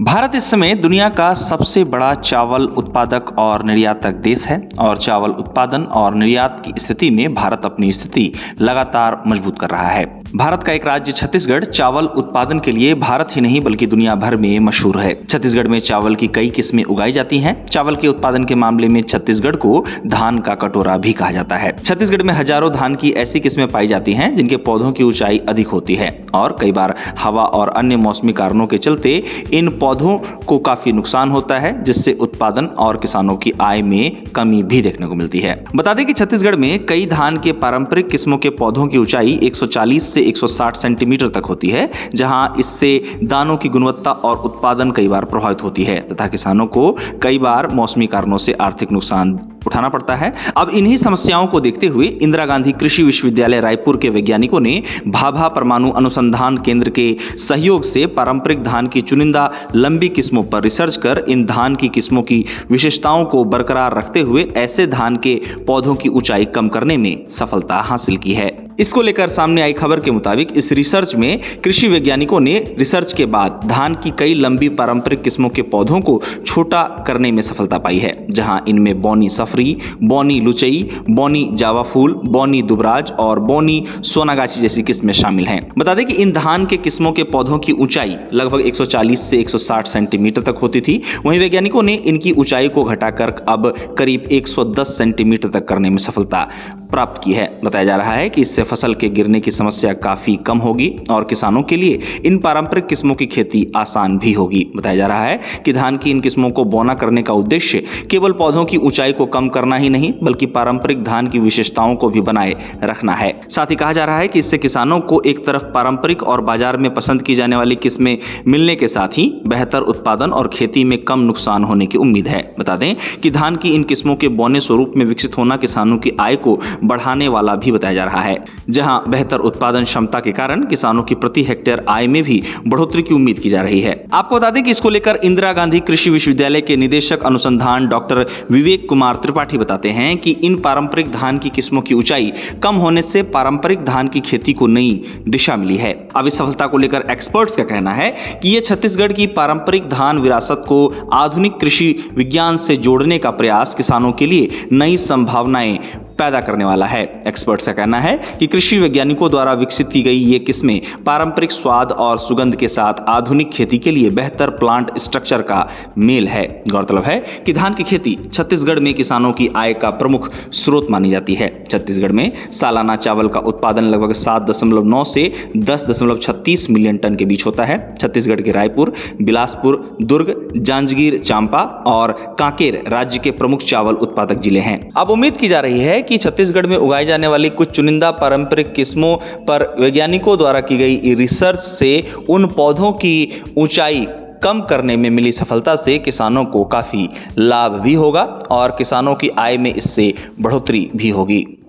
भारत इस समय दुनिया का सबसे बड़ा चावल उत्पादक और निर्यातक देश है और चावल उत्पादन और निर्यात की स्थिति में भारत अपनी स्थिति लगातार मजबूत कर रहा है। भारत का एक राज्य छत्तीसगढ़ चावल उत्पादन के लिए भारत ही नहीं बल्कि दुनिया भर में मशहूर है। छत्तीसगढ़ में चावल की कई किस्में उगाई जाती हैं। चावल के उत्पादन के मामले में छत्तीसगढ़ को धान का कटोरा भी कहा जाता है। छत्तीसगढ़ में हजारों धान की ऐसी किस्में पाई जाती हैं जिनके पौधों की ऊंचाई अधिक होती है और कई बार हवा और अन्य मौसमी कारणों के चलते इन पौधों को काफी नुकसान होता है, जिससे उत्पादन और किसानों की आय में कमी भी देखने को मिलती है। बता दें कि छत्तीसगढ़ में कई धान के पारंपरिक किस्मों के पौधों की ऊंचाई 140 से 160 सेंटीमीटर तक होती है, जहां इससे दानों की गुणवत्ता और उत्पादन कई बार प्रभावित होती है तथा किसानों को कई बार मौसमी कारणों से आर्थिक नुकसान उठाना पड़ता है। अब इन्हीं समस्याओं को देखते हुए इंदिरा गांधी कृषि विश्वविद्यालय रायपुर के वैज्ञानिकों ने भाभा परमाणु अनुसंधान केंद्र के सहयोग से पारंपरिक धान की चुनिंदा लंबी किस्मों पर रिसर्च कर इन धान की किस्मों की विशेषताओं को बरकरार रखते हुए ऐसे धान के पौधों की ऊंचाई कम करने में सफलता हासिल की है। इसको लेकर सामने आई खबर के मुताबिक इस रिसर्च में कृषि वैज्ञानिकों ने रिसर्च के बाद धान की कई लंबी पारंपरिक किस्मों के पौधों को छोटा करने में सफलता पाई है, जहां इनमें बौनी सफरी, बौनी लुचई, बौनी जावा फूल, बौनी दुबराज और बौनी सोनागाछी जैसी किस्में शामिल हैं। बता दें कि इन धान के किस्मों के पौधों की ऊंचाई लगभग 140 से 160 सेंटीमीटर तक होती थी। वहीं वैज्ञानिकों ने इनकी ऊंचाई को घटाकर अब करीब 110 सेंटीमीटर तक करने में सफलता प्राप्त की है। बताया जा रहा है कि इससे फसल के गिरने की समस्या काफी कम होगी और किसानों के लिए इन पारंपरिक किस्मों की खेती आसान भी होगी। बताया जा रहा है कि धान की इन किस्मों को बोना करने का उद्देश्य केवल पौधों की ऊंचाई को कम करना ही नहीं बल्कि पारंपरिक धान की विशेषताओं को भी बनाए रखना है। साथ ही कहा जा रहा है कि इससे किसानों को एक तरफ पारंपरिक और बाजार में पसंद की जाने वाली किस्में मिलने के साथ ही बेहतर उत्पादन और खेती में कम नुकसान होने की उम्मीद है। बता दें कि धान की इन किस्मों के बौने स्वरूप में विकसित होना किसानों की आय को बढ़ाने वाला भी बताया जा रहा है, जहां बेहतर उत्पादन क्षमता के कारण किसानों की प्रति हेक्टेयर आय में भी बढ़ोतरी की उम्मीद की जा रही है। आपको बता दें कि इसको लेकर इंदिरा गांधी कृषि विश्वविद्यालय के निदेशक अनुसंधान डॉक्टर विवेक कुमार त्रिपाठी बताते हैं कि इन पारंपरिक धान की किस्मों की ऊंचाई कम होने से पारंपरिक धान की खेती को नई दिशा मिली है। अब इस सफलता को लेकर एक्सपर्ट्स का कहना है कि यह छत्तीसगढ़ की पारंपरिक धान विरासत को आधुनिक कृषि विज्ञान से जोड़ने का प्रयास किसानों के लिए नई संभावनाएं पैदा करने वाला है। एक्सपर्ट्स का कहना है कि कृषि वैज्ञानिकों द्वारा विकसित की गई ये किस्में पारंपरिक स्वाद और सुगंध के साथ आधुनिक खेती के लिए बेहतर प्लांट स्ट्रक्चर का मेल है। गौरतलब है कि धान की खेती छत्तीसगढ़ में किसानों की आय का प्रमुख स्रोत मानी जाती है। छत्तीसगढ़ में सालाना चावल का उत्पादन लगभग 7.9 से 10.36 मिलियन टन के बीच होता है। छत्तीसगढ़ के रायपुर, बिलासपुर, दुर्ग, जांजगीर चांपा और कांकेर राज्य के प्रमुख चावल उत्पादक जिले हैं। अब उम्मीद की जा रही है कि छत्तीसगढ़ में उगाई जाने वाली कुछ चुनिंदा पारंपरिक किस्मों पर वैज्ञानिकों द्वारा की गई रिसर्च से उन पौधों की ऊंचाई कम करने में मिली सफलता से किसानों को काफी लाभ भी होगा और किसानों की आय में इससे बढ़ोतरी भी होगी।